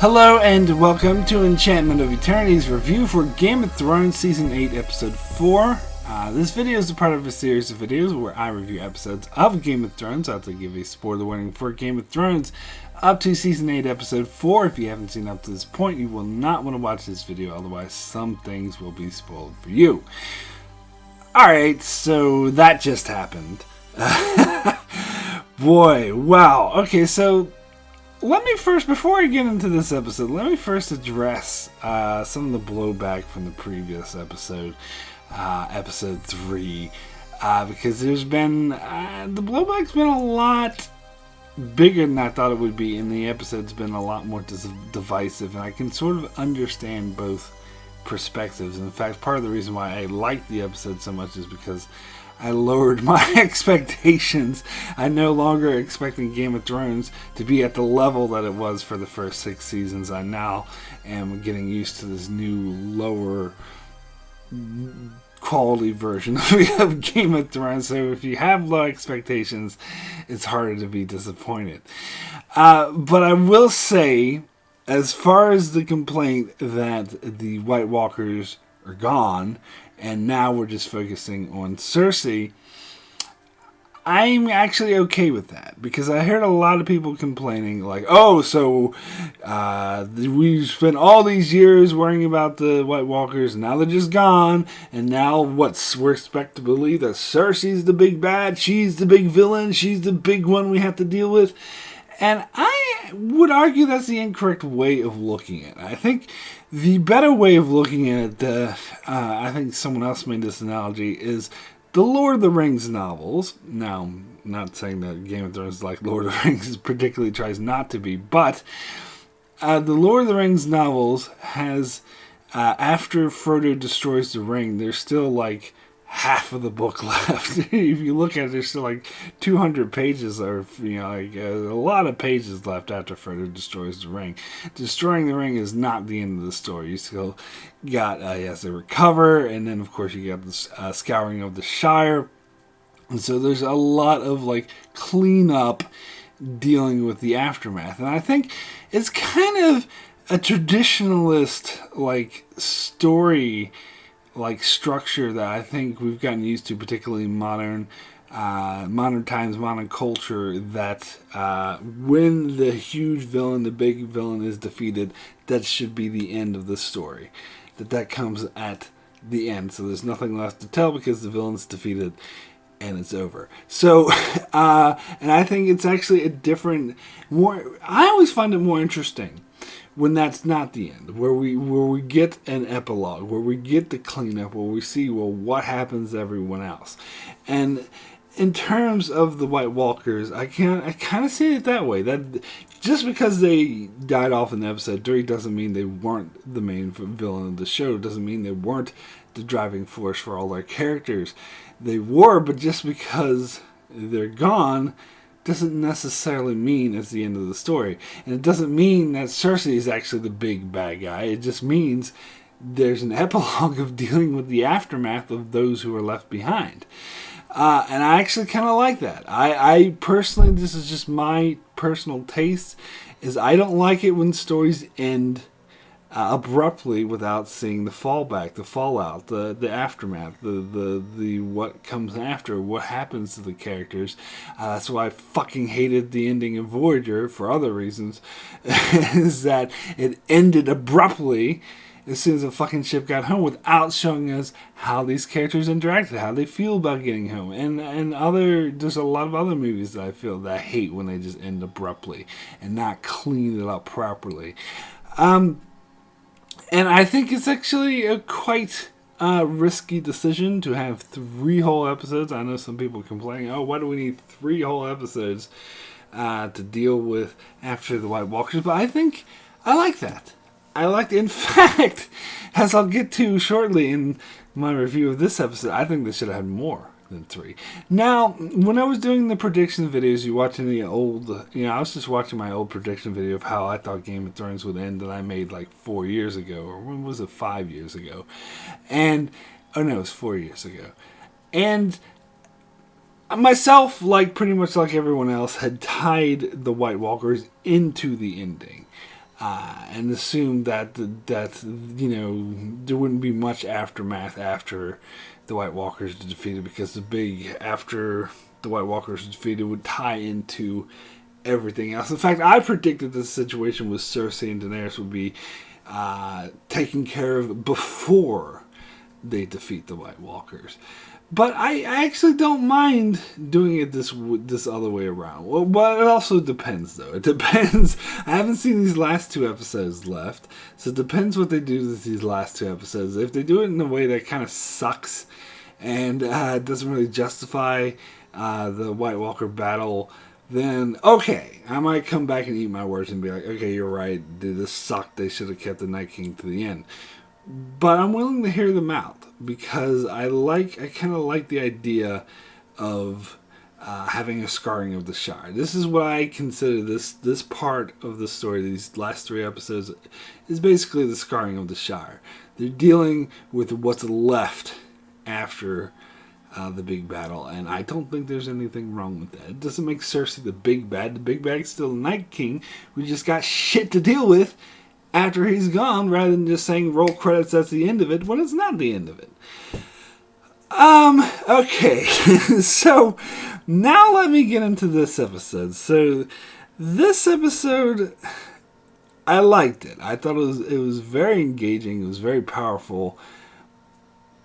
Hello and welcome to Enchantment of Eternity's review for Game of Thrones Season 8, Episode 4. This video is a part of a series of videos where I review episodes of Game of Thrones. I have to give a spoiler warning for Game of Thrones up to Season 8, Episode 4. If you haven't seen up to this point, you will not want to watch this video, otherwise some things will be spoiled for you. Alright, so that just happened. Boy, wow. Okay, so let me first, before I get into this episode, let me first address some of the blowback from the previous episode, episode 3, because there's been, the blowback's been a lot bigger than I thought it would be, and the episode's been a lot more divisive, and I can sort of understand both perspectives. In fact, part of the reason why I like the episode so much is because I lowered my expectations. I'm no longer expecting Game of Thrones to be at the level that it was for the first 6 seasons. I now am getting used to this new, lower quality version of Game of Thrones. So if you have low expectations, it's harder to be disappointed. But I will say, as far as the complaint that the White Walkers are gone, and now we're just focusing on Cersei, I'm actually okay with that, because I heard a lot of people complaining, like, oh, so we spent all these years worrying about the White Walkers, and now they're just gone, and now we're expected to believe that Cersei's the big bad, she's the big villain, she's the big one we have to deal with. And I would argue that's the incorrect way of looking at it. I think the better way of looking at it, I think someone else made this analogy, is the Lord of the Rings novels. Now, I'm not saying that Game of Thrones, like Lord of the Rings, particularly tries not to be, but the Lord of the Rings novels has, after Frodo destroys the ring, there's still like half of the book left. If you look at it, there's still like 200 pages, or a lot of pages left after Frodo destroys the ring. Destroying the ring is not the end of the story. You still got he has to recover, and then of course you got the scouring of the Shire, and so there's a lot of like cleanup dealing with the aftermath. And I think it's kind of a traditionalist like story, like structure that I think we've gotten used to, particularly in modern times, modern culture, that when the huge villain, the big villain is defeated, that should be the end of the story. That comes at the end. So there's nothing left to tell because the villain's defeated and it's over. So, and I think it's actually I always find it more interesting when that's not the end, where we get an epilogue, where we get the cleanup, where we see, well, what happens to everyone else. And in terms of the White Walkers, I kind of see it that way. That just because they died off in episode 3 doesn't mean they weren't the main villain of the show. Doesn't mean they weren't the driving force for all their characters. They were, but just because they're gone doesn't necessarily mean it's the end of the story. And it doesn't mean that Cersei is actually the big bad guy. It just means there's an epilogue of dealing with the aftermath of those who are left behind. And I actually kind of like that. I personally, this is just my personal taste, is I don't like it when stories end abruptly without seeing the fallback, the fallout, the aftermath, the what comes after, what happens to the characters. That's why I fucking hated the ending of Voyager, for other reasons, is that it ended abruptly as soon as the fucking ship got home, without showing us how these characters interacted, how they feel about getting home. And there's a lot of other movies that I feel that I hate when they just end abruptly and not clean it up properly. And I think it's actually a quite risky decision to have 3 whole episodes. I know some people complaining, oh, why do we need 3 whole episodes to deal with after the White Walkers? But I think I like that. In fact, as I'll get to shortly in my review of this episode, I think they should have had more than 3. Now, when I was doing the prediction videos, you watching the old, I was just watching my old prediction video of how I thought Game of Thrones would end that I made like 4 years ago, or when was it, 5 years ago? And, oh no, it was 4 years ago. And myself, like pretty much like everyone else, had tied the White Walkers into the ending. and assumed that there wouldn't be much aftermath after the White Walkers are defeated, because the big after the White Walkers are defeated would tie into everything else. In fact, I predicted this situation with Cersei and Daenerys would be taken care of before they defeat the White Walkers. But I actually don't mind doing it this other way around. Well, but it also depends, though. It depends. I haven't seen these last 2 episodes left, so it depends what they do with these last 2 episodes. If they do it in a way that kind of sucks and doesn't really justify the White Walker battle, then okay, I might come back and eat my words and be like, okay, you're right, this sucked, they should have kept the Night King to the end. But I'm willing to hear them out, because I kind of like the idea of having a scarring of the Shire. This is what I consider this part of the story, these last 3 episodes, is basically the scarring of the Shire. They're dealing with what's left after the big battle, and I don't think there's anything wrong with that. It doesn't make Cersei the big bad. The big bad's still the Night King. We just got shit to deal with after he's gone, rather than just saying roll credits, that's the end of it, when it's not the end of it. Okay. So now let me get into this episode. So this episode, I liked it. I thought it was very engaging. It was very powerful.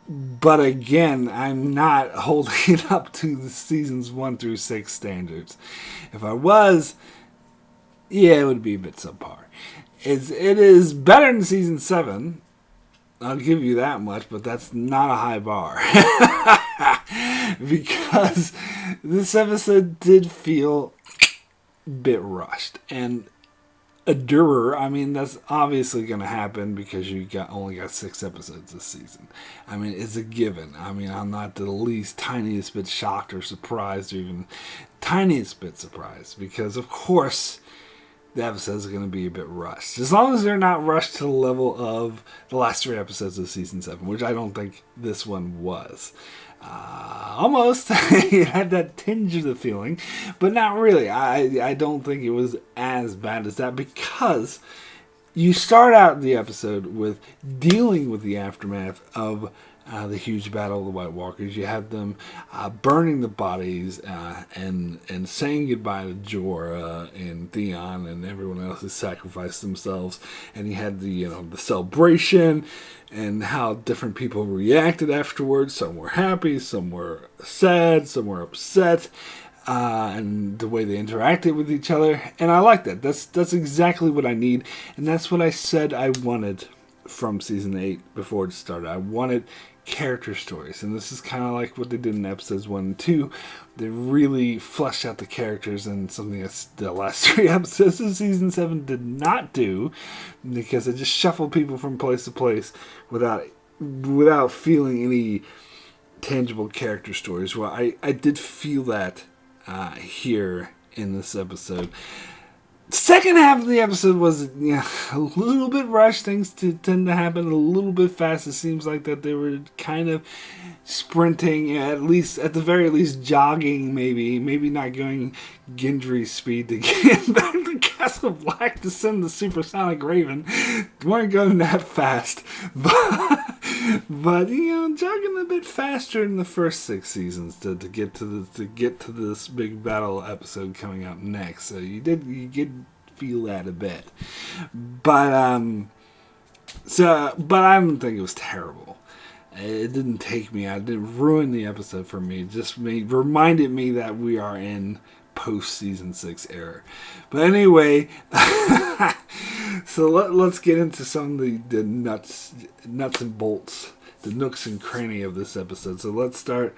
But again, I'm not holding it up to the seasons 1 through 6 standards. If I was, yeah, it would be a bit subpar. It is better than season 7. I'll give you that much, but that's not a high bar. Because this episode did feel a bit rushed. And I mean, that's obviously going to happen because you only got 6 episodes this season. I mean, it's a given. I mean, I'm not the least tiniest bit shocked or surprised, or even tiniest bit surprised, because of course the episodes are going to be a bit rushed. As long as they're not rushed to the level of the last 3 episodes of season 7, which I don't think this one was. Almost. It had that tinge of the feeling, but not really. I don't think it was as bad as that, because you start out the episode with dealing with the aftermath of the huge battle of the White Walkers. You had them burning the bodies and saying goodbye to Jorah and Theon and everyone else who sacrificed themselves. And you had the celebration and how different people reacted afterwards. Some were happy, some were sad, some were upset. And the way they interacted with each other. And I like that. That's exactly what I need. And that's what I said I wanted from season 8 before it started. I wanted character stories, and this is kind of like what they did in episodes 1 and 2. They really fleshed out the characters, and something that the last 3 episodes of season 7 did not do, because it just shuffled people from place to place without feeling any tangible character stories. Well, I did feel that here in this episode. Second half of the episode was a little bit rushed. Things tend to happen a little bit fast. It seems like that they were kind of sprinting, at the very least jogging, maybe not going Gendry speed to get back to Castle Black to send the supersonic Raven. They weren't going that fast, but jogging a bit faster in the first 6 seasons to get to this big battle episode coming up next. So you did feel that a bit, but I don't think it was terrible. It didn't take me out. It didn't ruin the episode for me. It just reminded me that we are in post-season 6 era. But anyway, so let's get into some of the nuts and bolts, the nooks and cranny of this episode. So let's start.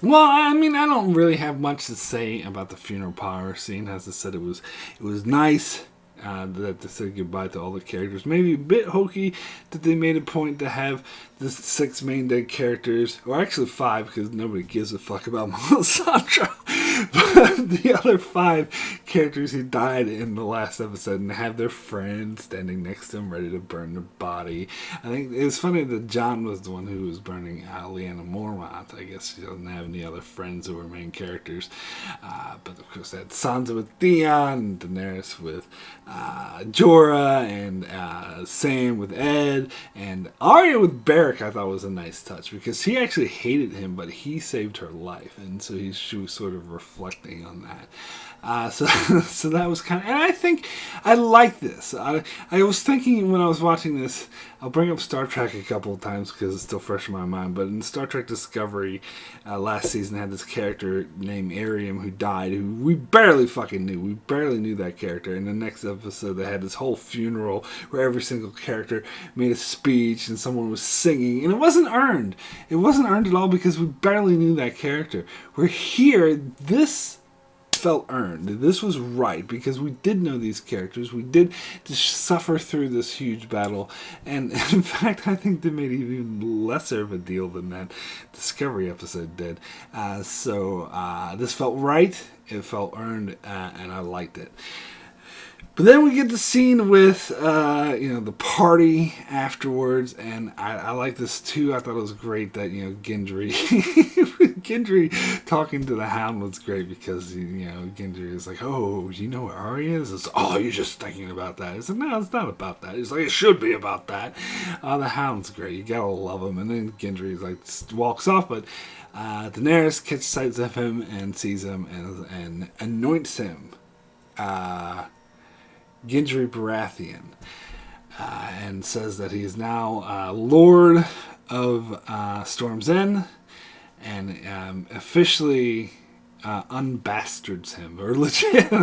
Well, I mean, I don't really have much to say about the funeral pyre scene. As I said, it was nice. That they said goodbye to all the characters. Maybe a bit hokey that they made a point to have the 6 main dead characters, or actually 5, because nobody gives a fuck about Melisandre. But the other 5 characters who died in the last episode and have their friend standing next to them ready to burn their body. I think it was funny that Jon was the one who was burning Lyanna Mormont. I guess she doesn't have any other friends who were main characters. But of course, they had Sansa with Theon, Daenerys with Jorah, and Sam with Ed, and Arya with Beric. I thought was a nice touch because he actually hated him, but he saved her life, and so she was sort of reflecting on that. So that was kind of, and I think I like this. I was thinking when I was watching this, I'll bring up Star Trek a couple of times because it's still fresh in my mind, but in Star Trek Discovery, last season had this character named Ariam who died, who we barely fucking knew. We barely knew that character. In the next episode, they had this whole funeral where every single character made a speech and someone was singing, and it wasn't earned. It wasn't earned at all because we barely knew that character. We're here, this felt earned. This was right because we did know these characters. We did just suffer through this huge battle, and in fact, I think they made even lesser of a deal than that Discovery episode did. So this felt right. It felt earned, and I liked it. But then we get the scene with, the party afterwards, and I like this too. I thought it was great that, Gendry, Gendry talking to the Hound was great because, Gendry is like, oh, you know where Arya is? It's, oh, you're just thinking about that. It's like, no, it's not about that. It's like, it should be about that. The Hound's great. You gotta love him. And then Gendry, like, walks off, but Daenerys catches sight of him and sees him and anoints him. Gendry Baratheon, and says that he is now Lord of Storm's End, and officially unbastards him, or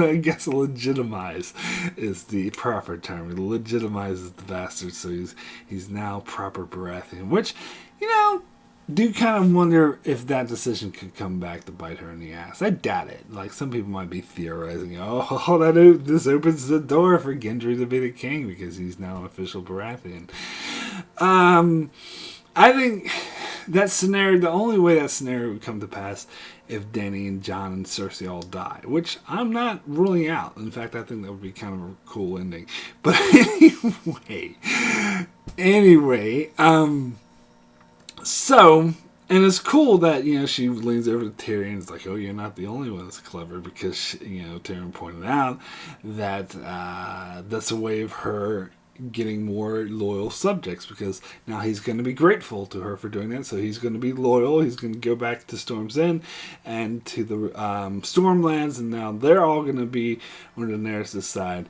I guess legitimize is the proper term. He legitimizes the bastard, so he's now proper Baratheon, which, do kind of wonder if that decision could come back to bite her in the ass. I doubt it. Like, some people might be theorizing, this opens the door for Gendry to be the king because he's now an official Baratheon. I think that scenario, the only way that scenario would come to pass if Dany and Jon and Cersei all die, which I'm not ruling out. In fact, I think that would be kind of a cool ending. But anyway, so, and it's cool that, she leans over to Tyrion and is like, oh, you're not the only one that's clever, because, Tyrion pointed out that that's a way of her getting more loyal subjects, because now he's going to be grateful to her for doing that, so he's going to be loyal. He's going to go back to Storm's End and to the Stormlands, and now they're all going to be on Daenerys' side.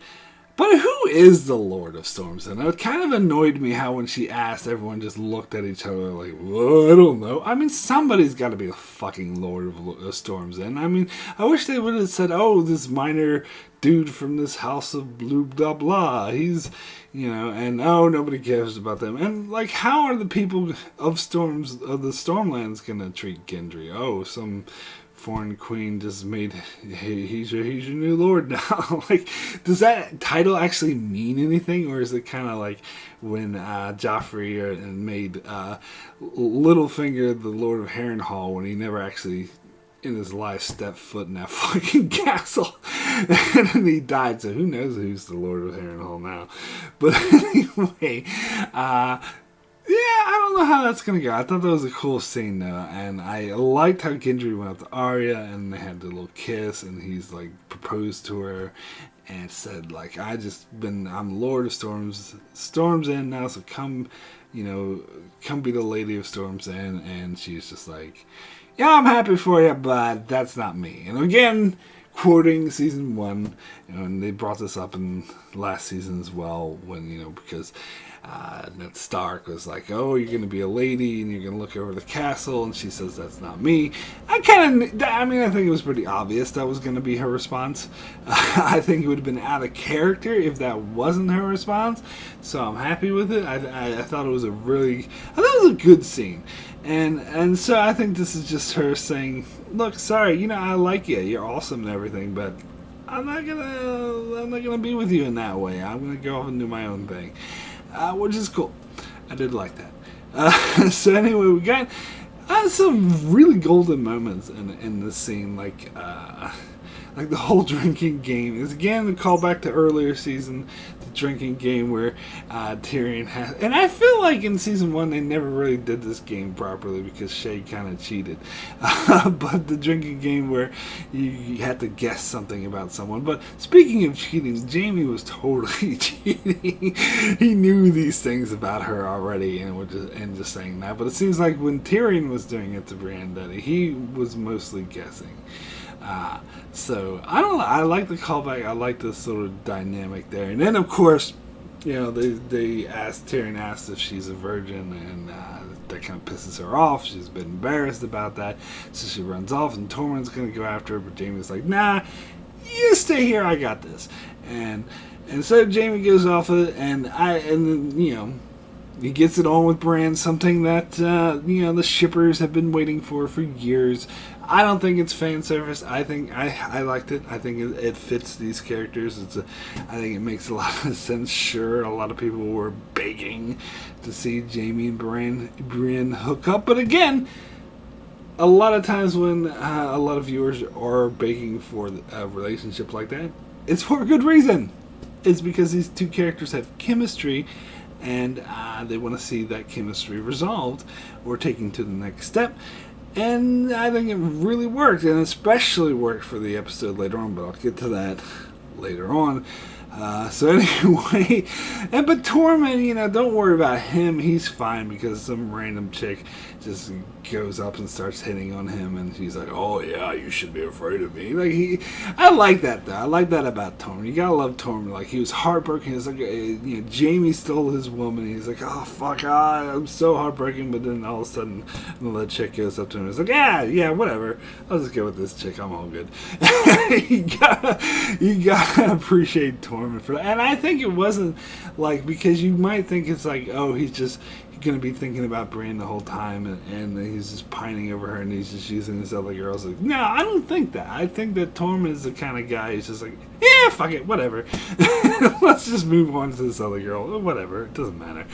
But who is the Lord of Storm's End? It kind of annoyed me how when she asked, everyone just looked at each other like, well, I don't know. I mean, somebody's got to be the fucking Lord of Storm's End. I mean, I wish they would have said, oh, this minor dude from this house of blah, blah, blah. He's, and oh, nobody cares about them. And, like, how are the people of the Stormlands going to treat Gendry? Oh, some foreign queen just made, hey, he's your new lord now. Like, does that title actually mean anything, or is it kind of like when Joffrey made Littlefinger the Lord of Harrenhal when he never actually in his life stepped foot in that fucking castle, and then he died. So who knows who's the Lord of Harrenhal now? But anyway, yeah, I don't know how that's going to go. I thought that was a cool scene, though. And I liked how Gendry went up to Arya and they had the little kiss, and he's, like, proposed to her and said, like, I'm Lord of Storm's End now, so come be the Lady of Storm's End. And she's just like, yeah, I'm happy for you, but that's not me. And again, quoting season 1, and they brought this up in last season as well, when, because Ned Stark was like, oh, you're going to be a lady and you're going to look over the castle, and she says, that's not me. I think it was pretty obvious that was going to be her response. I think it would have been out of character if that wasn't her response, so I'm happy with it. I thought it was a good scene. And so I think this is just her saying, look, sorry, I like you, you're awesome and everything, but I'm not gonna be with you in that way. I'm gonna go off and do my own thing, which is cool. I did like that. So anyway, we got Some really golden moments in this scene, like the whole drinking game is again a callback to earlier season, the drinking game where Tyrion has, and I feel like in season 1 they never really did this game properly because Shay kind of cheated, but the drinking game where you had to guess something about someone. But speaking of cheating, Jaime was totally cheating. He knew these things about her already, and just saying that. But it seems like when Tyrion was doing it to Brienne, that he was mostly guessing. So I don't know. I like the callback. I like the sort of dynamic there. And then of course, Tyrion asked if she's a virgin, and that kind of pisses her off. She's a bit embarrassed about that, so she runs off. And Tormund's gonna go after her, but Jaime's like, "Nah, you stay here. I got this." And so Jaime goes off of it, and he gets it on with Bran, something that the shippers have been waiting for years. I don't think it's fan service. I think I liked it. I think it fits these characters. I think it makes a lot of sense. Sure, a lot of people were begging to see Jaime and Brienne hook up, but again, a lot of times when a lot of viewers are begging for a relationship like that, it's for a good reason. It's because these two characters have chemistry, and they want to see that chemistry resolved or taken to the next step. And I think it really worked, and especially worked for the episode later on, but I'll get to that later on. So anyway, but Tormund, don't worry about him. He's fine because some random chick just goes up and starts hitting on him, and he's like, "Oh yeah, you should be afraid of me." I like that though. I like that about Tormund. You gotta love Tormund. Like, he was heartbroken. He's like, Jaime stole his woman. He's like, "Oh fuck, I'm so heartbroken." But then all of a sudden, the chick goes up to him and is like, "Yeah, whatever. I'll just go with this chick. I'm all good." you gotta appreciate Tormund for that. And I think it wasn't like, because you might think it's like, oh, he's going to be thinking about Brienne the whole time, and he's just pining over her, and he's just using this other girl. Like, no, I don't think that. I think that Tormund is the kind of guy who's just like, yeah, fuck it, whatever. Let's just move on to this other girl. Whatever, it doesn't matter.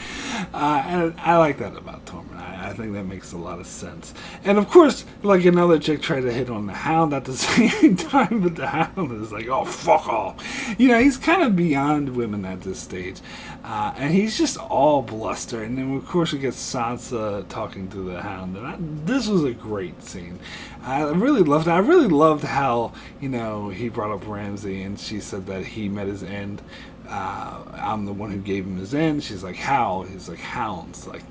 And I like that about Tormund. I think that makes a lot of sense. And of course, like, another chick tried to hit on the Hound at the same time, but the Hound is like, oh, fuck off. He's kind of beyond women at this stage. And he's just all bluster. And then, of course, we get Sansa talking to the Hound. And this was a great scene. I really loved it. I really loved how, he brought up Ramsay, and she said that he met his end. I'm the one who gave him his end. She's like, how? He's like, Hounds. Like,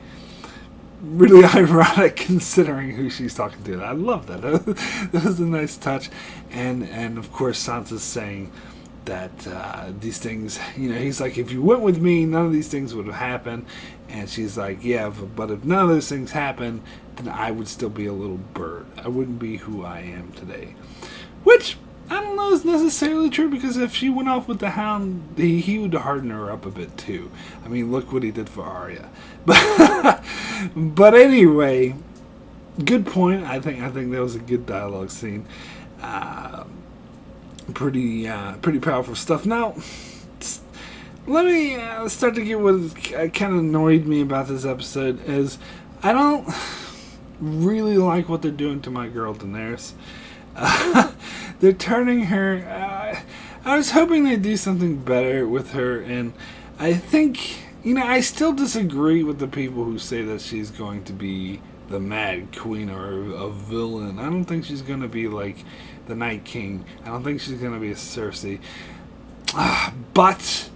really ironic considering who she's talking to. I love that. That was a nice touch. And of course, Sansa's saying that these things, he's like, if you went with me, none of these things would have happened. And she's like, yeah, but if none of those things happened, then I would still be a little bird. I wouldn't be who I am today. Which, I don't know, is necessarily true, because if she went off with the Hound, he would harden her up a bit too. I mean, look what he did for Arya. But anyway, good point. I think that was a good dialogue scene. Pretty powerful stuff. Now, let me start to get what kind of annoyed me about this episode is I don't really like what they're doing to my girl Daenerys. They're turning her. I was hoping they'd do something better with her, and I think, I still disagree with the people who say that she's going to be the Mad Queen or a villain. I don't think she's going to be like the Night King. I don't think she's going to be a Cersei. But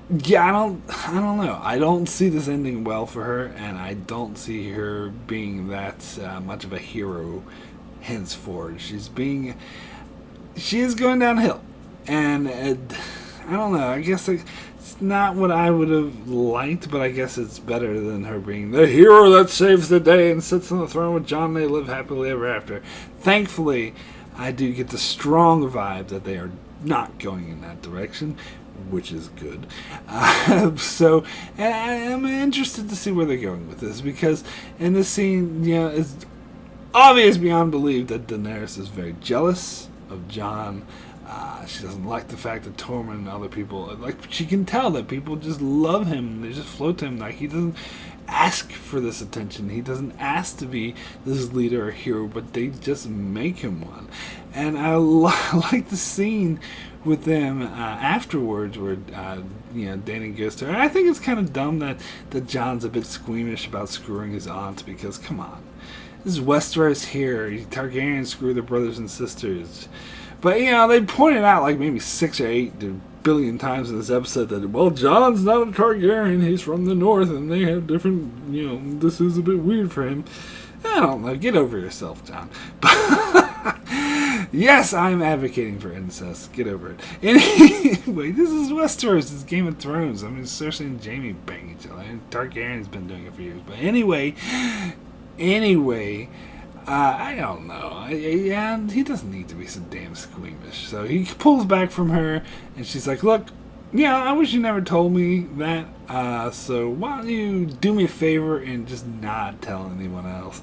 yeah, I don't know. I don't see this ending well for her, and I don't see her being that much of a hero henceforth. She is going downhill, and I don't know. I guess it's not what I would have liked, but I guess it's better than her being the hero that saves the day and sits on the throne with Jon. They live happily ever after. Thankfully, I do get the strong vibe that they are not going in that direction, which is good. So I'm interested to see where they're going with this, because in this scene, it's obvious beyond belief that Daenerys is very jealous of Jon. She doesn't like the fact that Tormund and other people, like, she can tell that people just love him. They just float to him. Like, he doesn't ask for this attention. He doesn't ask to be this leader or hero, but they just make him one. And I like the scene with them afterwards where, Dany goes to her. And I think it's kind of dumb that Jon's a bit squeamish about screwing his aunt, because, come on. This is Westeros here. Targaryens screw their brothers and sisters. But, they pointed out like maybe 6 or 8 billion times in this episode that, well, Jon's not a Targaryen. He's from the north, and they have different, this is a bit weird for him. I don't know. Get over yourself, Jon. Yes, I'm advocating for incest. Get over it. Anyway, this is Westeros. It's Game of Thrones. I mean, Cersei and Jaime bang each other. And Targaryen's been doing it for years. But anyway, I don't know. And he doesn't need to be so damn squeamish. So he pulls back from her, and she's like, look, I wish you never told me that. So why don't you do me a favor and just not tell anyone else?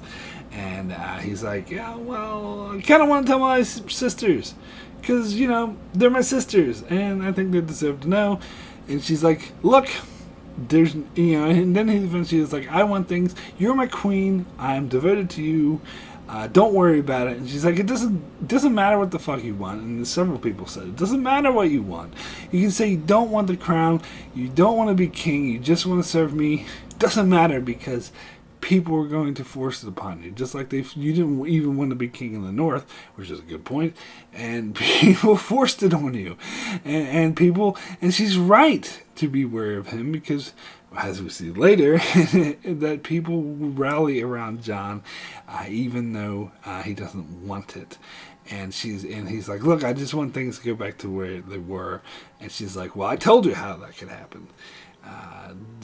And he's like, yeah, well, I kind of want to tell my sisters. Because, they're my sisters, and I think they deserve to know. And she's like, look, there's, and then he eventually is like, I want things. You're my queen. I'm devoted to you. Don't worry about it. And she's like, it doesn't matter what the fuck you want. And several people said, it doesn't matter what you want. You can say you don't want the crown. You don't want to be king. You just want to serve me. It doesn't matter, because people were going to force it upon you. Just like you didn't even want to be king in the north, which is a good point. And people forced it on you. And she's right to be wary of him, because, as we see later, that people rally around Jon, even though he doesn't want it. And he's like, look, I just want things to go back to where they were. And she's like, well, I told you how that could happen.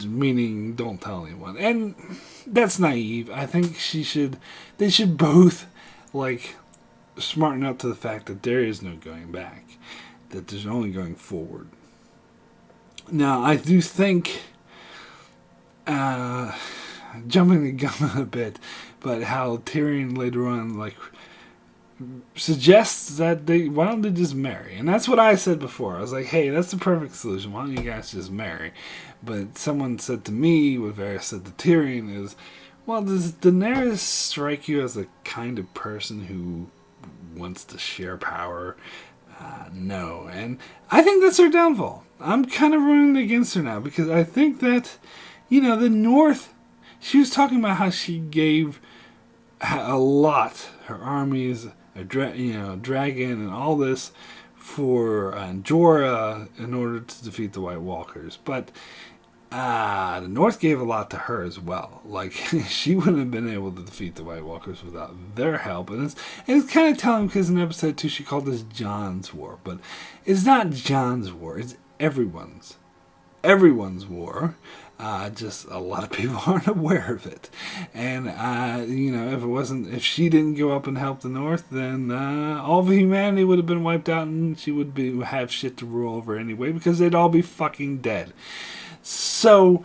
Meaning, don't tell anyone. And that's naive. I think they should both, smarten up to the fact that there is no going back. That there's only going forward. Now, I do think, jumping the gun a bit, but how Tyrion later on, suggests that why don't they just marry? And that's what I said before. I was like, hey, that's the perfect solution. Why don't you guys just marry? But someone said to me, what Varys said to Tyrion is, well, does Daenerys strike you as the kind of person who wants to share power? No. And I think that's her downfall. I'm kind of rooting against her now, because I think that, the North, she was talking about how she gave a lot, her armies, a dragon and all this for Jorah in order to defeat the White Walkers. But the North gave a lot to her as well. She wouldn't have been able to defeat the White Walkers without their help. And it's kind of telling, because in episode 2 she called this Jon's war. But it's not Jon's war. It's everyone's war. Just a lot of people aren't aware of it. And, if she didn't go up and help the North, then all of humanity would have been wiped out, and she would have shit to rule over anyway, because they'd all be fucking dead. So,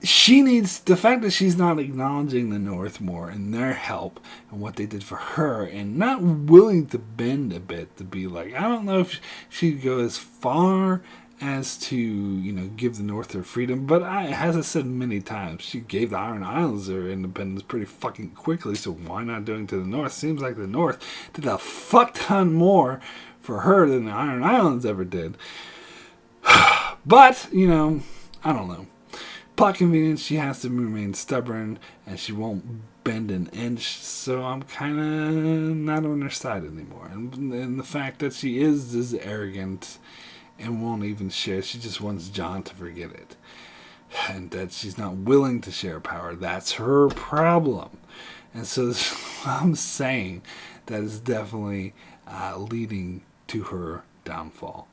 the fact that she's not acknowledging the North more and their help and what they did for her, and not willing to bend a bit to be like, I don't know if she'd go as far as to, give the North their freedom. But as I said many times, she gave the Iron Islands their independence pretty fucking quickly, so why not doing to the North? Seems like the North did a fuck ton more for her than the Iron Islands ever did. But, I don't know. Plot convenience, she has to remain stubborn, and she won't bend an inch, so I'm kind of not on her side anymore. And the fact that she is this arrogant and won't even share. She just wants Jon to forget it. And that she's not willing to share power. That's her problem. And so this is what I'm saying. That is definitely leading to her downfall.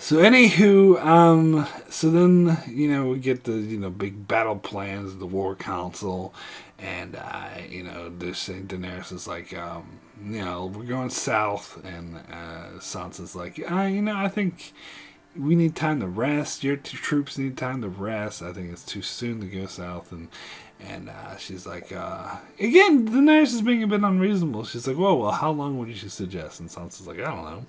So then, we get the, big battle plans, the war council, and, they're saying Daenerys is like, we're going south, and Sansa's like, I think we need time to rest. Your troops need time to rest. I think it's too soon to go south, and And she's like, again, Daenerys is being a bit unreasonable. She's like, whoa, well, how long would you suggest? And Sansa's like, I don't know,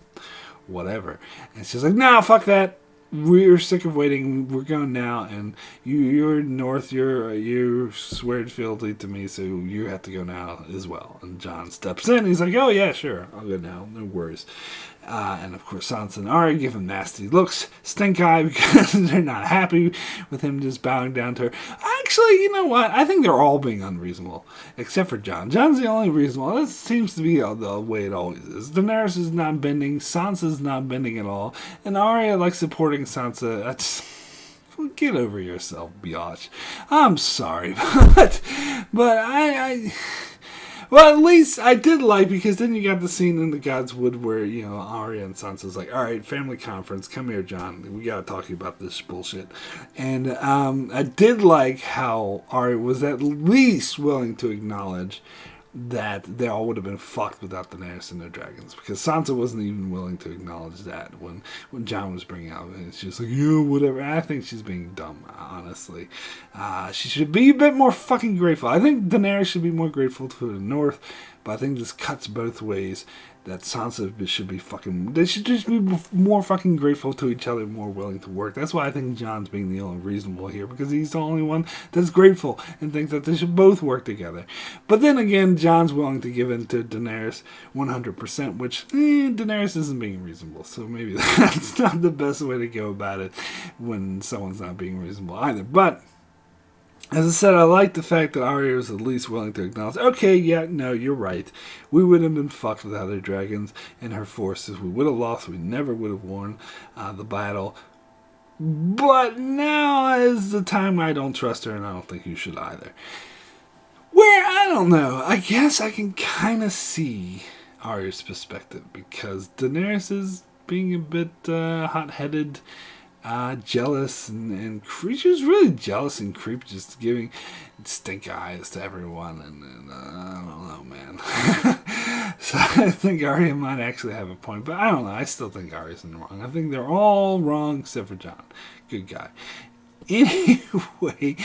whatever. And she's like, no, fuck that. We're sick of waiting. We're going now, and you're north. You swear fealty to me, so you have to go now as well. And Jon steps in. He's like, "Oh yeah, sure, I'll go now. No worries." And of course, Sansa and Arya give him nasty looks, stink eye, because they're not happy with him just bowing down to her. Actually, you know what? I think they're all being unreasonable, except for Jon. Jon's the only reasonable. This seems to be the way it always is. Daenerys is not bending. Sansa's not bending at all. And Arya, like, supporting Sansa. That's... Get over yourself, biatch. I'm sorry, but I well, at least I did like, because then you got the scene in the Godswood where, you know, Arya and Sansa's like, all right, family conference, come here, Jon, we gotta talk about this bullshit. And I did like how Arya was at least willing to acknowledge that they all would have been fucked without Daenerys and their dragons, because Sansa wasn't even willing to acknowledge that when Jon was bringing out, and she's like, yeah, whatever. I think she's being dumb, honestly. She should be a bit more fucking grateful. I think Daenerys should be more grateful to the North, but I think this cuts both ways. That Sansa should be fucking... They should just be more fucking grateful to each other, more willing to work. That's why I think Jon's being the only reasonable here, because he's the only one that's grateful and thinks that they should both work together. But then again, Jon's willing to give in to Daenerys 100%, which Daenerys isn't being reasonable. So maybe that's not the best way to go about it when someone's not being reasonable either. But... as I said, I like the fact that Arya is at least willing to acknowledge, okay, yeah, no, you're right. We would have been fucked without her dragons and her forces. We would have lost. We never would have won the battle. But now is the time I don't trust her, and I don't think you should either. Where, I don't know. I guess I can kind of see Arya's perspective, because Daenerys is being a bit hot-headed, jealous, and she's really jealous and creepy, just giving stink eyes to everyone, and I don't know, man. So I think Arya might actually have a point, but I don't know. I still think Arya's in the wrong. I think they're all wrong except for Jon. Good guy. Anyway,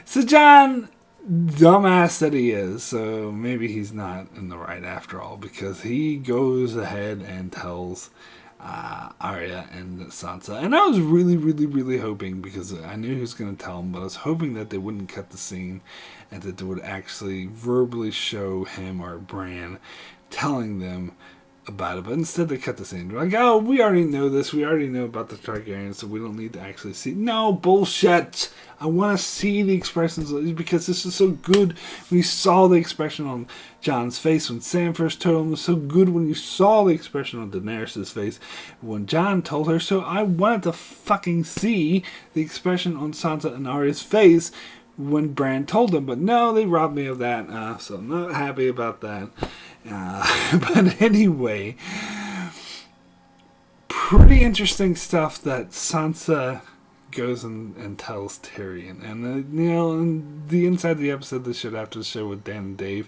so Jon, dumbass that he is, so maybe he's not in the right after all, because he goes ahead and tells Arya and Sansa. And I was really, really, really hoping, because I knew he was going to tell them, but I was hoping that they wouldn't cut the scene and that they would actually verbally show him or Bran telling them about it. But instead they cut the scene. They're like, oh, we already know this. We already know about the Targaryens, so we don't need to actually see. No, bullshit. I want to see the expressions, because this is so good. We saw the expression on Jon's face when Sam first told him. It was so good when you saw the expression on Daenerys' face when Jon told her. So I wanted to fucking see the expression on Sansa and Arya's face when Bran told them. But no, they robbed me of that. So I'm not happy about that. But anyway, pretty interesting stuff that Sansa goes and tells Tyrion. And you know, in the inside of the episode, this should after the show with Dan and Dave,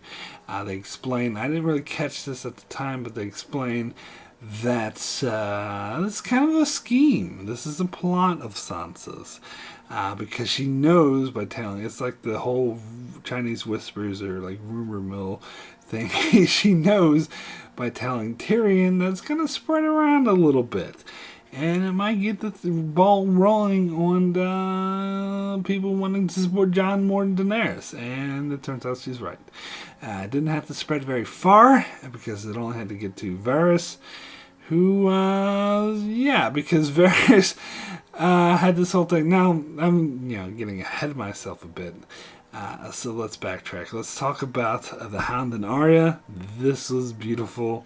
they explain, I didn't really catch this at the time, but they explain that this is kind of a scheme. This is a plot of Sansa's. Because she knows by telling, it's like the whole Chinese whispers or like rumor mill thing. She knows by telling Tyrion that's going to spread around a little bit. And it might get the ball rolling on people wanting to support Jon more than Daenerys. And it turns out she's right. It didn't have to spread very far, because it only had to get to Varys, who, because Varys had this whole thing. Now, I'm, getting ahead of myself a bit. So let's backtrack. Let's talk about the Hound and Arya. This was beautiful.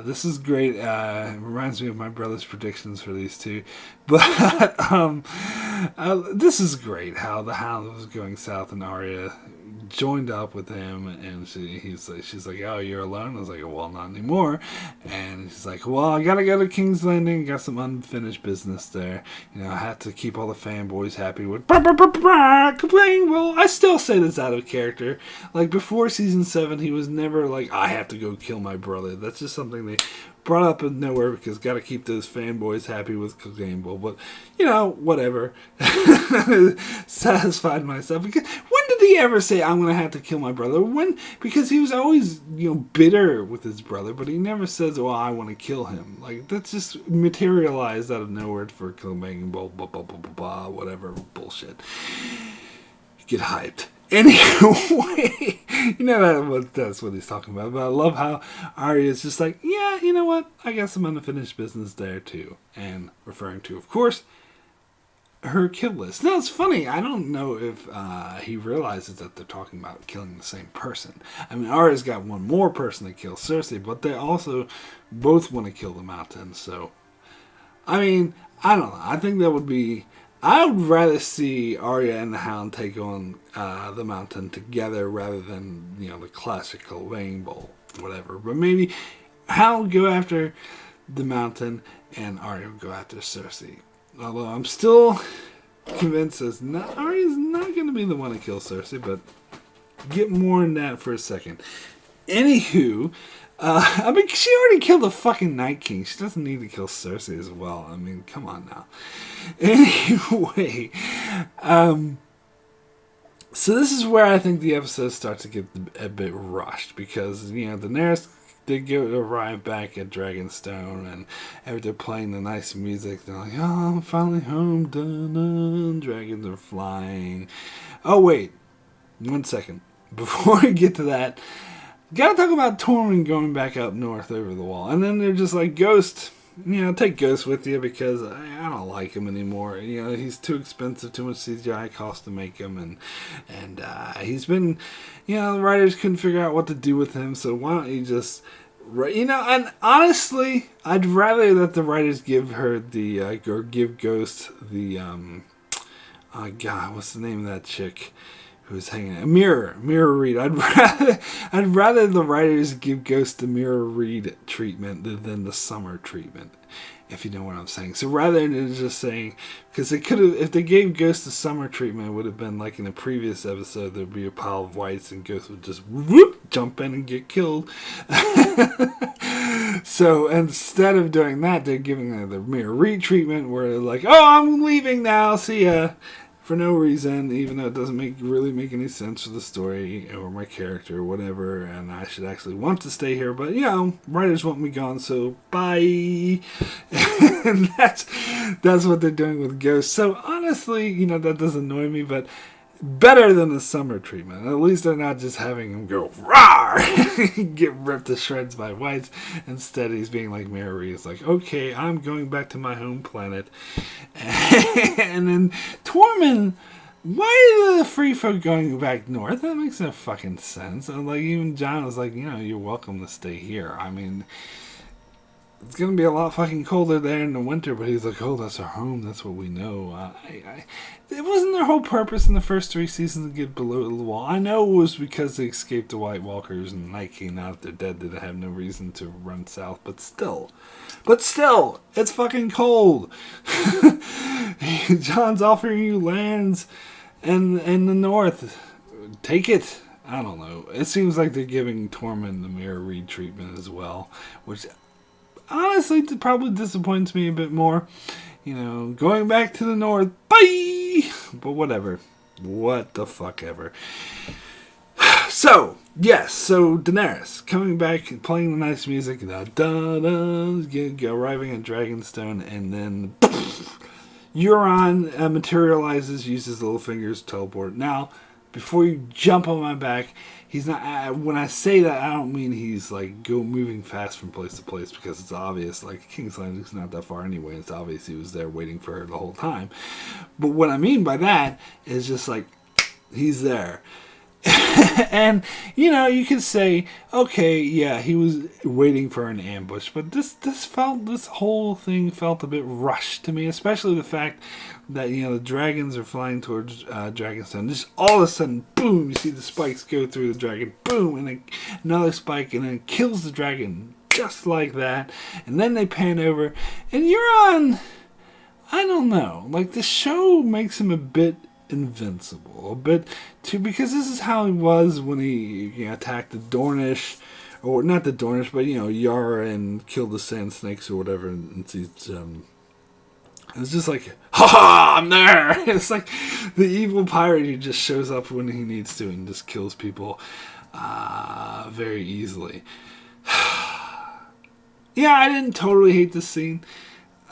This is great. It reminds me of my brother's predictions for these two. But this is great, how the Hound was going south and Arya joined up with him, and she's like, oh, you're alone? I was like, well, not anymore. And she's like, well, I gotta go to King's Landing, got some unfinished business there, I have to keep all the fanboys happy with complain. Well, I still say this out of character. Like, before season 7, he was never like, I have to go kill my brother. That's just something they brought up in nowhere, because got to keep those fanboys happy with Cocaine Bowl. But, whatever. Satisfied myself. Because when did he ever say, I'm going to have to kill my brother? When? Because he was always, bitter with his brother, but he never says, well, I want to kill him. Like, that's just materialized out of nowhere for killing, blah, blah, blah, blah, blah, blah, whatever bullshit. Get hyped. Anyway, that's what he's talking about. But I love how Arya's just like, yeah, you know what? I got some unfinished business there, too. And referring to, of course, her kill list. Now, it's funny. I don't know if he realizes that they're talking about killing the same person. I mean, Arya's got one more person to kill, Cersei, but they also both want to kill the Mountain. So, I mean, I don't know. I think that would be... I would rather see Arya and the Hound take on the Mountain together rather than, the classical Weighing Bowl, whatever. But maybe Hound go after the Mountain and Arya go after Cersei. Although I'm still convinced Arya's not going to be the one to kill Cersei, but get more in that for a second. Anywho, she already killed the fucking Night King. She doesn't need to kill Cersei as well. I mean, come on now. Anyway, so this is where I think the episode starts to get a bit rushed because, Daenerys did arrive back at Dragonstone and after they're playing the nice music, they're like, oh, I'm finally home, dun, dragons are flying. Oh, wait, 1 second. Before we get to that, gotta talk about Tormund going back up north over the wall. And then they're just like, Ghost, take Ghost with you because I don't like him anymore. He's too expensive, too much CGI cost to make him. And he's been, the writers couldn't figure out what to do with him. So why don't you just, and honestly, I'd rather that the writers give her or give Ghost the, God, what's the name of that chick? Who's hanging out? Mirror Reed. I'd rather the writers give Ghost the Mirror Reed treatment than the Summer treatment, if you know what I'm saying. So rather than just saying, because they could have, if they gave Ghost the Summer treatment, it would have been like in the previous episode, there'd be a pile of whites and Ghost would just whoop, jump in and get killed. So instead of doing that, they're giving her the Mirror Reed treatment where they're like, oh, I'm leaving now, see ya. For no reason, even though it doesn't really make any sense for the story or my character or whatever, and I should actually want to stay here, but writers want me gone, so bye. And that's what they're doing with Ghost. So honestly, that does annoy me, but better than the Summer treatment. At least they're not just having him go rawr, get ripped to shreds by whites. Instead, he's being like Mary. It's like, okay, I'm going back to my home planet. And then Tormund, why are the free folk going back north? That makes no fucking sense. And like even Jon was like, you're welcome to stay here. I mean, it's going to be a lot fucking colder there in the winter, but he's like, oh, that's our home. That's what we know. It wasn't their whole purpose in the first 3 seasons to get below the wall. I know it was because they escaped the White Walkers and Night King. Now that they're dead, they have no reason to run south. But still, it's fucking cold. Jon's offering you lands in the north. Take it. I don't know. It seems like they're giving Tormund the Mirror Reed treatment as well, which honestly probably disappoints me a bit more. Going back to the north, bye! But whatever. What the fuck ever. So, yes, Daenerys coming back and playing the nice music, arriving at Dragonstone, and then Euron materializes, uses little fingers to teleport. Now, before you jump on my back, he's not. When I say that, I don't mean he's like moving fast from place to place because it's obvious. Like King's Landing's not that far anyway. It's obvious he was there waiting for her the whole time. But what I mean by that is just like he's there. And you could say, okay, yeah, he was waiting for an ambush, but this whole thing felt a bit rushed to me, especially the fact that the dragons are flying towards Dragonstone. Just all of a sudden, boom! You see the spikes go through the dragon, boom, and then another spike, and then it kills the dragon just like that. And then they pan over, and Euron, I don't know, like the show makes him a bit invincible, a bit too, because this is how he was when he attacked the Dornish, or not the Dornish, but Yara and killed the Sand Snakes or whatever in season It's just like, ha ha, I'm there. It's like the evil pirate who just shows up when he needs to and just kills people very easily. Yeah, I didn't totally hate this scene.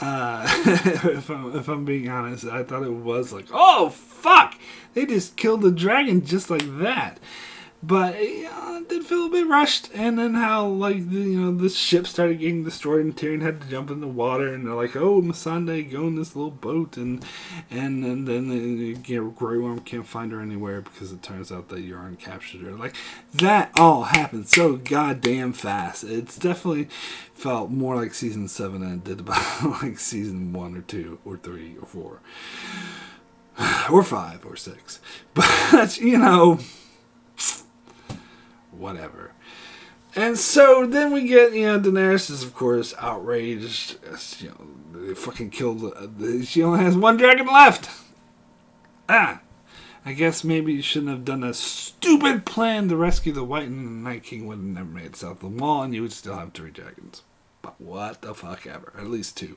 If I'm being honest, I thought it was like, oh fuck, they just killed the dragon just like that. But it did feel a bit rushed, and then how like the ship started getting destroyed, and Tyrion had to jump in the water, and they're like, "Oh, Missandei, go in this little boat," and then Grey Worm can't find her anywhere because it turns out that Euron captured her. Like that all happened so goddamn fast. It's definitely felt more like season 7 than it did about like season 1 or 2 or 3 or 4 or 5 or 6. But whatever. And so then we get, Daenerys is of course outraged. They fucking killed. She only has one dragon left. I guess maybe you shouldn't have done a stupid plan to rescue the White, and the Night King would have never made it south of the wall, and you would still have 3 dragons. But what the fuck ever. At least 2.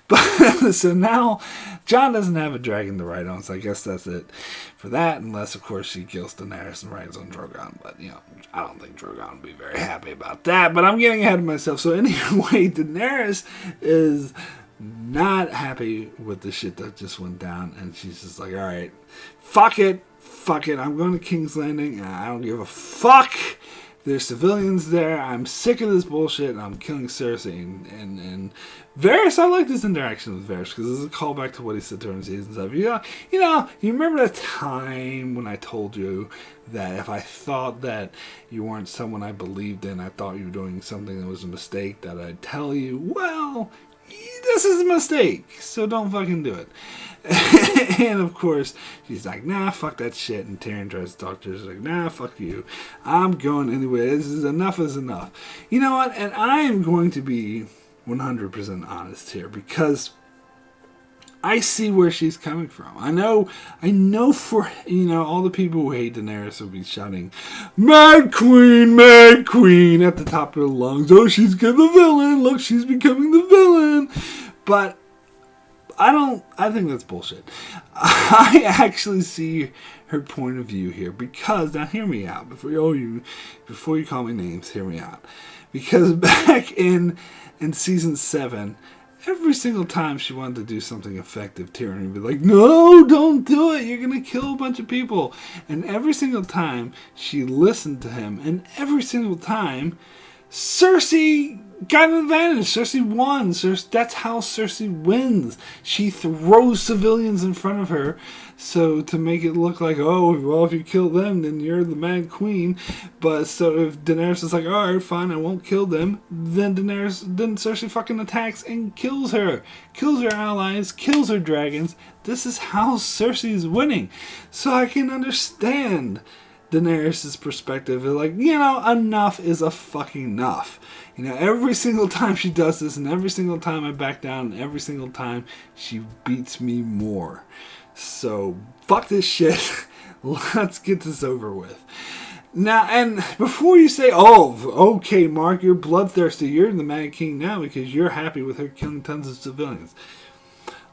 But so now Jon doesn't have a dragon to ride on, so I guess that's it for that. Unless, of course, she kills Daenerys and rides on Drogon. But, I don't think Drogon would be very happy about that. But I'm getting ahead of myself. So anyway, Daenerys is not happy with the shit that just went down. And she's just like, alright, fuck it. I'm going to King's Landing. And I don't give a fuck. There's civilians there. I'm sick of this bullshit, and I'm killing Cersei. And Varys, I like this interaction with Varys because this is a callback to what he said during season 7. You remember that time when I told you that if I thought that you weren't someone I believed in, I thought you were doing something that was a mistake, that I'd tell you, well, this is a mistake, so don't fucking do it. And of course, she's like, nah, fuck that shit. And Tyrion tries to talk to her. She's like, nah, fuck you. I'm going anyway. This is enough is enough. You know what? And I am going to be 100% honest here because I see where she's coming from. I know for, all the people who hate Daenerys will be shouting, Mad Queen at the top of their lungs. Oh, she's the villain. Look, she's becoming the villain. But I think that's bullshit. I actually see her point of view here because, now hear me out, before you call me names, hear me out. Because back in season 7, every single time she wanted to do something effective, Tyrion would be like, no, don't do it, you're going to kill a bunch of people. And every single time she listened to him, and every single time Cersei got an advantage. Cersei won. That's how Cersei wins. She throws civilians in front of her, so to make it look like, oh, well, if you kill them, then you're the Mad Queen. But so if Daenerys is like, all right, fine, I won't kill them, then Cersei fucking attacks and kills her allies, kills her dragons. This is how Cersei is winning. So I can understand Daenerys' perspective is like, enough is a fucking enough. Every single time she does this, and every single time I back down, and every single time she beats me more. So, fuck this shit. Let's get this over with. Now, and before you say, oh, okay, Mark, you're bloodthirsty, you're the Mad King now because you're happy with her killing tons of civilians.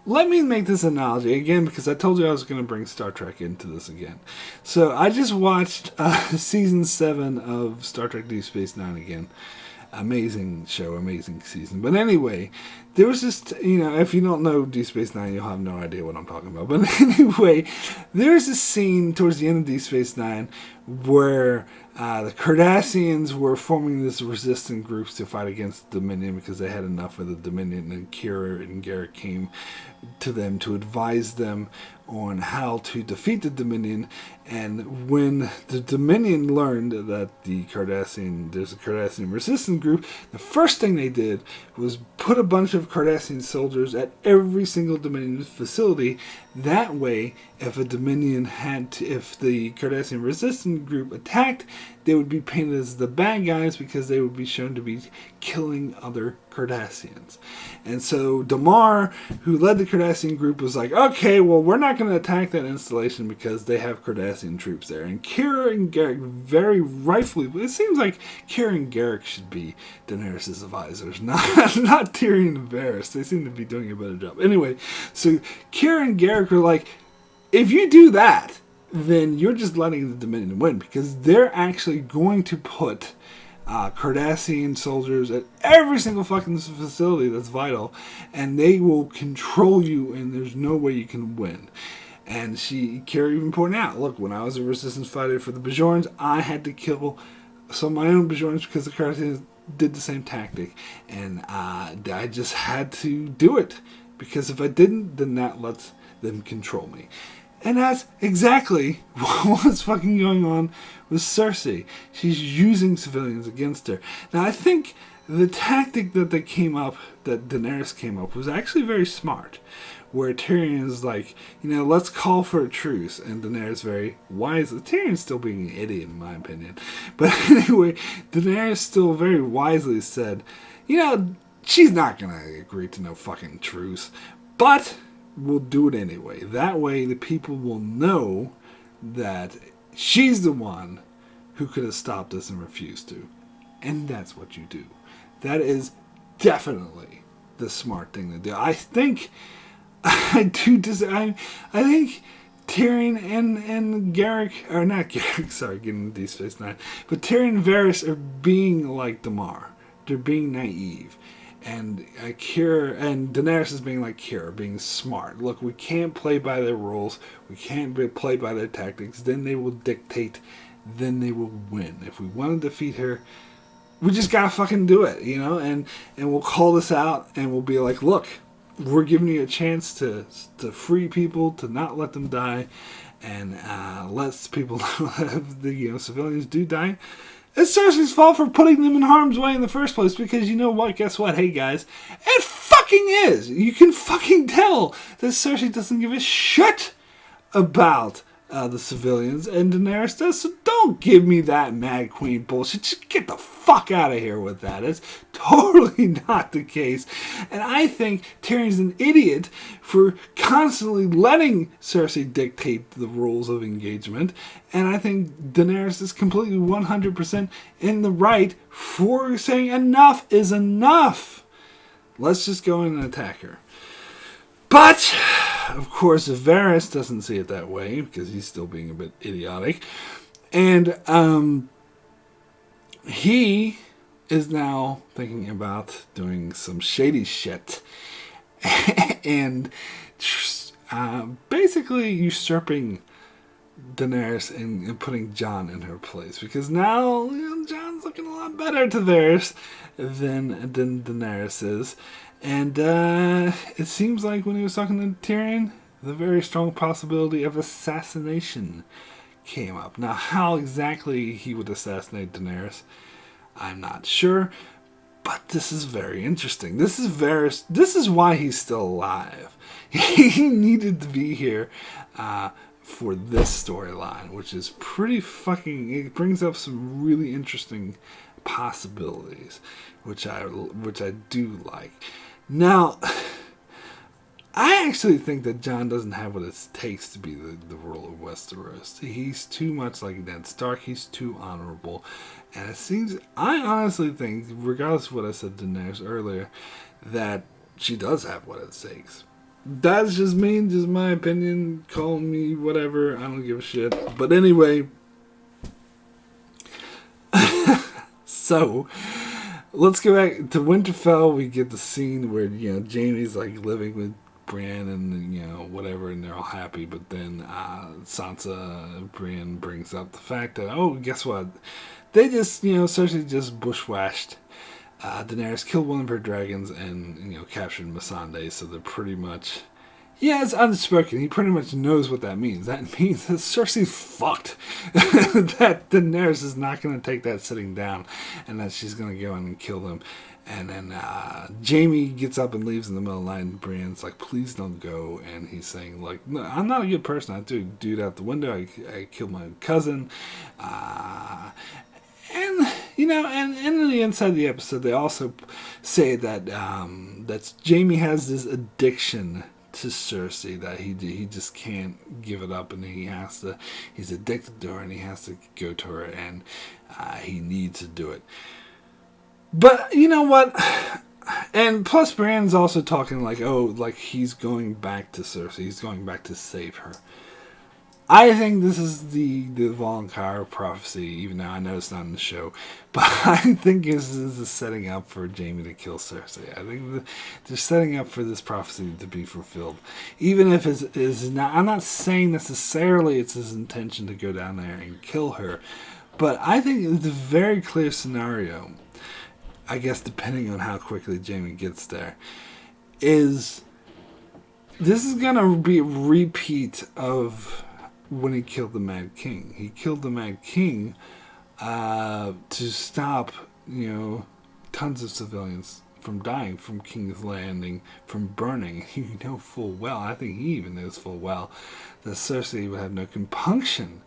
Let me make this analogy again because I told you I was going to bring Star Trek into this again. So I just watched season 7 of Star Trek Deep Space Nine again. Amazing show, amazing season. But anyway, there was this, if you don't know Deep Space Nine, you'll have no idea what I'm talking about. But anyway, there's a scene towards the end of Deep Space Nine where the Cardassians were forming this resistant groups to fight against the Dominion because they had enough of the Dominion, and Kira and Garrett came to them to advise them on how to defeat the Dominion. And when the Dominion learned that there's a Cardassian resistance group, the first thing they did was put a bunch of Cardassian soldiers at every single Dominion facility. That way, if the Cardassian resistance group attacked, they would be painted as the bad guys because they would be shown to be killing other Cardassians. And so Damar, who led the Cardassian group, was like, okay, well, we're not going to attack that installation because they have Cardassian troops there. And Kira and Garrick very rightfully, it seems like Kira and Garrick should be Daenerys' advisors, not Tyrion and Varys. They seem to be doing a better job. Anyway, so Kira and Garrick are like, if you do that, then you're just letting the Dominion win, because they're actually going to put Cardassian soldiers at every single fucking facility that's vital, and they will control you, and there's no way you can win. And Kira even pointed out, look, when I was a resistance fighter for the Bajorans, I had to kill some of my own Bajorans because the Cardassians did the same tactic, and I just had to do it, because if I didn't, then that lets them control me. And that's exactly what's fucking going on with Cersei. She's using civilians against her. Now, I think the tactic that Daenerys came up, was actually very smart. Where Tyrion is like, let's call for a truce. And Daenerys very wisely, Tyrion's still being an idiot in my opinion. But anyway, Daenerys still very wisely said, she's not going to agree to no fucking truce. But we'll do it anyway. That way the people will know that she's the one who could have stopped us and refused to. And that's what you do. That is definitely the smart thing to do. I think I think Tyrion and Garrick, or not Garrick, sorry, getting Deep Space Nine, but Tyrion and Varys are being like Damar. They're being naive. And Kira and Daenerys is being like Kira, being smart. Look, we can't play by their rules. We can't play by their tactics. Then they will dictate. Then they will win. If we want to defeat her, we just gotta fucking do it, And we'll call this out, and we'll be like, look, we're giving you a chance to free people, to not let them die, and let people know that the civilians do die. It's Cersei's fault for putting them in harm's way in the first place, because you know what? Guess what? Hey, guys. It fucking is. You can fucking tell that Cersei doesn't give a shit about the civilians, and Daenerys does, so don't give me that Mad Queen bullshit. Just get the fuck out of here with that. It's totally not the case. And I think Tyrion's an idiot for constantly letting Cersei dictate the rules of engagement, and I think Daenerys is completely 100% in the right for saying enough is enough. Let's just go in and attack her. But, of course, Varys doesn't see it that way, because he's still being a bit idiotic. And he is now thinking about doing some shady shit. And basically usurping Daenerys and putting Jon in her place. Because now Jon's looking a lot better to Varys than Daenerys is. And it seems like when he was talking to Tyrion, the very strong possibility of assassination came up. Now, how exactly he would assassinate Daenerys, I'm not sure. But this is very interesting. This is Varys. This is why he's still alive. He needed to be here for this storyline, which is pretty fucking... It brings up some really interesting possibilities, which I do like. Now, I actually think that Jon doesn't have what it takes to be the ruler of Westeros. He's too much like Ned Stark. He's too honorable. And it seems, I honestly think, regardless of what I said to Daenerys earlier, that she does have what it takes. That's just me, just my opinion. Call me whatever. I don't give a shit. But anyway, so... let's go back to Winterfell. We get the scene where, Jaime's like living with Brienne and, whatever, and they're all happy. But then Sansa, Brienne brings up the fact that, oh, guess what? They just, Cersei just bushwhacked Daenerys, killed one of her dragons, and, captured Missandei. So they're pretty much... Yeah, it's unspoken. He pretty much knows what that means. That means that Cersei's fucked. That Daenerys is not going to take that sitting down, and that she's going to go in and kill them. And then Jaime gets up and leaves in the middle of the night, and Brienne's like, please don't go. And he's saying, like, no, I'm not a good person. I threw a dude out the window. I killed my cousin. And, and in the inside of the episode, they also say that that Jaime has this addiction to Cersei, that he just can't give it up, and he's addicted to her, and he has to go to her, and he needs to do it. But you know what? And plus, Bran's also talking like he's going back to Cersei. He's going back to save her. I think this is the Valkyrie prophecy, even though I know it's not in the show. But I think this is setting up for Jaime to kill Cersei. I think they're setting up for this prophecy to be fulfilled. Even if it's not, I'm not saying necessarily it's his intention to go down there and kill her. But I think it's a very clear scenario, I guess depending on how quickly Jaime gets there, is this is going to be a repeat of when he killed the Mad King. He killed the Mad King to stop, tons of civilians from dying, from King's Landing, from burning. You know full well, I think he even knows full well, that Cersei would have no compunction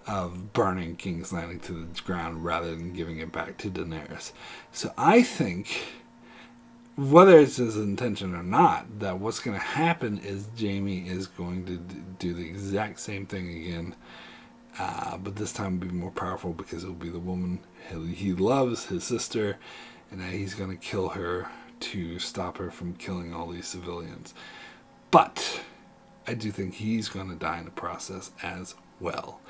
of burning King's Landing to the ground rather than giving it back to Daenerys. So I think, whether it's his intention or not, that what's going to happen is Jaime is going to do the exact same thing again, but this time will be more powerful because it will be the woman he loves, his sister, and that he's going to kill her to stop her from killing all these civilians. But I do think he's going to die in the process as well.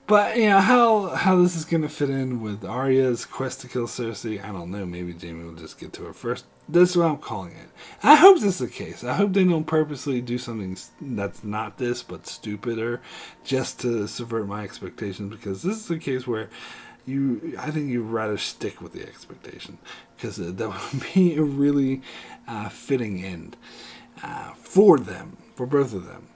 But, how this is going to fit in with Arya's quest to kill Cersei, I don't know. Maybe Jaime will just get to her first. That's what I'm calling it. I hope this is the case. I hope they don't purposely do something that's not this, but stupider, just to subvert my expectations, because this is a case where I think you'd rather stick with the expectation, because that would be a really fitting end for them, for both of them.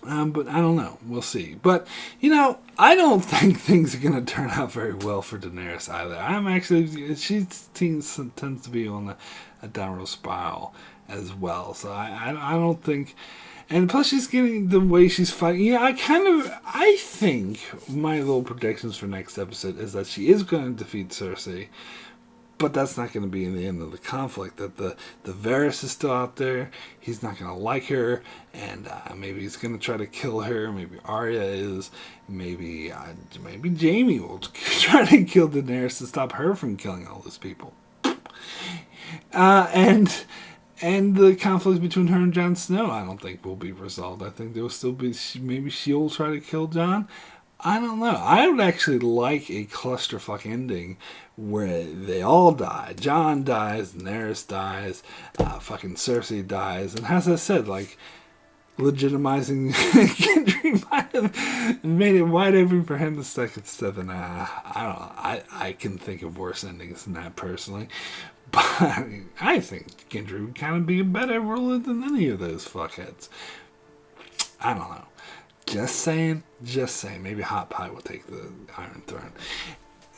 But I don't know. We'll see. But, I don't think things are going to turn out very well for Daenerys either. She tends to be on a downward spiral as well. So I don't think, and plus she's getting the way she's fighting. I think my little predictions for next episode is that she is going to defeat Cersei. But that's not going to be in the end of the conflict. That the Varys is still out there. He's not going to like her, and maybe he's going to try to kill her. Maybe Arya is. Maybe Jaime will try to kill Daenerys to stop her from killing all those people. And the conflict between her and Jon Snow, I don't think will be resolved. I think there will still be. Maybe she'll try to kill Jon. I don't know. I would actually like a clusterfuck ending where they all die. Jon dies, Daenerys dies, fucking Cersei dies, and as I said, legitimizing Gendry might have made it wide open for him to stick at seven. I don't know. I can think of worse endings than that personally, but I think Gendry would kind of be a better ruler than any of those fuckheads. I don't know. Just saying. Maybe Hot Pie will take the Iron Throne.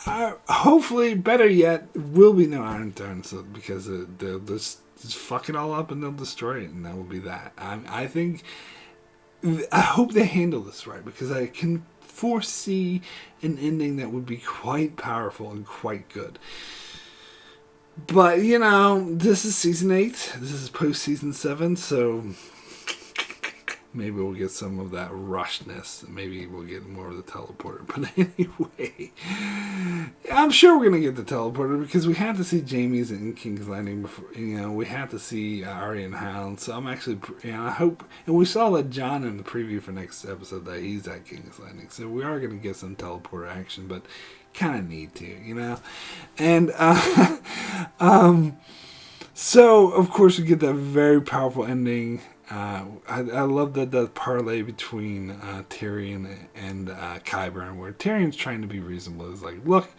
Hopefully, better yet, will be no Iron Throne, because they'll just fuck it all up and they'll destroy it, and that will be that. I hope they handle this right, because I can foresee an ending that would be quite powerful and quite good. But, this is Season 8. This is post-Season 7, so maybe we'll get some of that rushness. Maybe we'll get more of the teleporter. But anyway, I'm sure we're going to get the teleporter, because we had to see Jaime's in King's Landing before. We had to see Arya and Hound. So I'm actually, I hope. And we saw that Jon in the preview for next episode that he's at King's Landing. So we are going to get some teleporter action, but kind of need to, And so of course we get that very powerful ending. I love that parlay between Tyrion and Qyburn, where Tyrion's trying to be reasonable. It's like, look,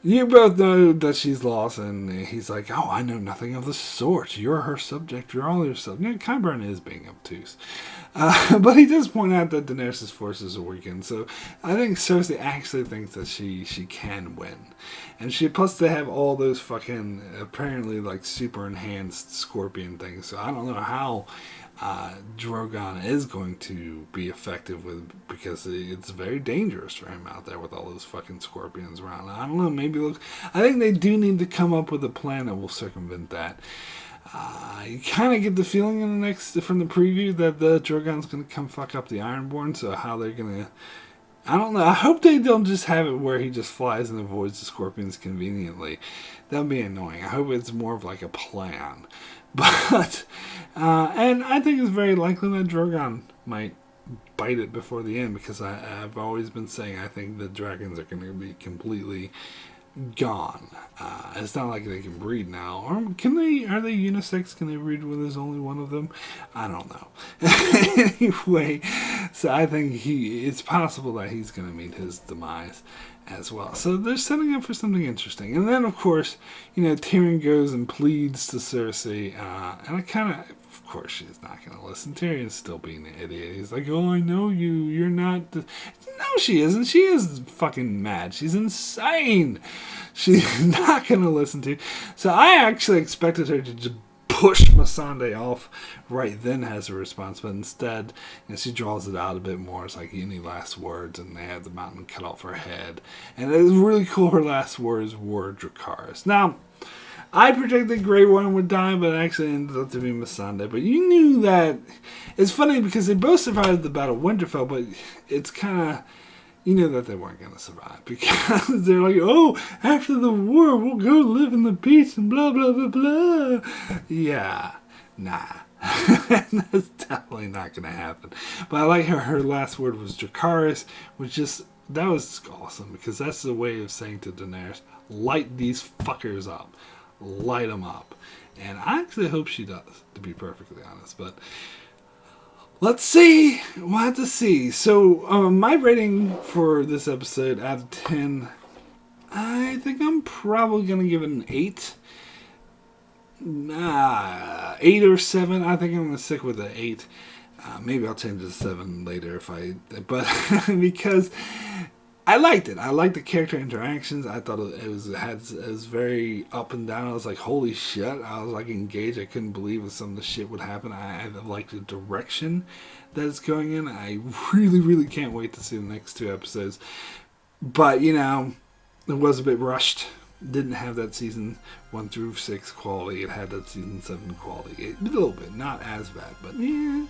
You both know that she's lost, and he's like, "Oh, I know nothing of the sort. You're her subject. You're all yourself." Yeah, Qyburn is being obtuse. But he does point out that Daenerys' forces are weakened, so I think Cersei actually thinks that she can win. And plus they have all those fucking, apparently, like, super enhanced scorpion things, so I don't know how Drogon is going to be effective with, because it's very dangerous for him out there with all those fucking scorpions around. I don't know, maybe look. I think they do need to come up with a plan that will circumvent that. You kind of get the feeling from the preview that the Drogon's going to come fuck up the Ironborn, so how they're going to. I don't know. I hope they don't just have it where he just flies and avoids the scorpions conveniently. That would be annoying. I hope it's more of like a plan. But, and I think it's very likely that Drogon might bite it before the end, because I've always been saying I think the dragons are going to be completely gone. It's not like they can breed now. Or can they? Are they unisex? Can they breed when there's only one of them? I don't know. Anyway, so I think it's possible that he's going to meet his demise as well. So they're setting up for something interesting. And then, of course, Tyrion goes and pleads to Cersei, and I kind of course she's not going to listen. Tyrion's still being an idiot. He's like, "Oh, I know you. You're not." No, she isn't. She is fucking mad. She's insane. She's not going to listen to you. So I actually expected her to just push Missandei off right then as a response, but instead, she draws it out a bit more. It's like, "Any last words?" And they have the mountain cut off her head. And it was really cool. Her last words were Dracarys. Now, I predicted Grey Worm would die, but it actually ended up to be Missandei. But you knew that. It's funny because they both survived the Battle of Winterfell, but it's kind of, you knew that they weren't going to survive, because they're like, "Oh, after the war, we'll go live in the beach and blah, blah, blah, blah." Yeah, nah. That's definitely not going to happen. But I like her last word was Dracarys, that was awesome, because that's the way of saying to Daenerys, "Light these fuckers up. Light them up." And I actually hope she does, to be perfectly honest. But let's see. We'll have to see. So my rating for this episode out of 10, I think I'm probably going to give it an 8. 8 or 7. I think I'm going to stick with an 8. Maybe I'll change it to 7 later but because I liked it. I liked the character interactions. I thought it was very up and down. I was like, holy shit. I was like engaged. I couldn't believe some of the shit would happen. I liked the direction that it's going in. I really, really can't wait to see the next 2 episodes. But, it was a bit rushed. Didn't have that season 1 through 6 quality. It had that season 7 quality. A little bit. Not as bad. But, yeah.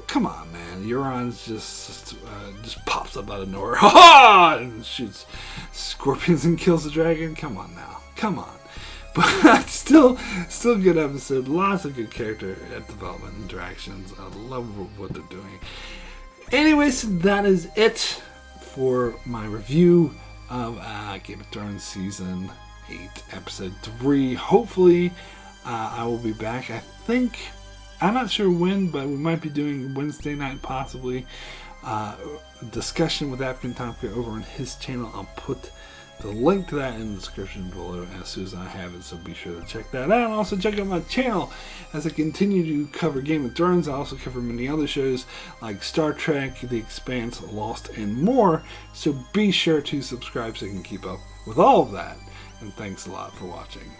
Come on, man. Euron's just pops up out of nowhere. Ha! And shoots scorpions and kills the dragon. Come on now. Come on. But still good episode. Lots of good character development interactions. I love what they're doing. Anyways, that is it for my review of Game of Thrones Season 8, Episode 3. Hopefully, I will be back. I'm not sure when, but we might be doing Wednesday night, possibly, discussion with African Tomka over on his channel. I'll put the link to that in the description below as soon as I have it, so be sure to check that out. And also check out my channel as I continue to cover Game of Thrones. I also cover many other shows like Star Trek, The Expanse, Lost, and more, so be sure to subscribe so you can keep up with all of that. And thanks a lot for watching.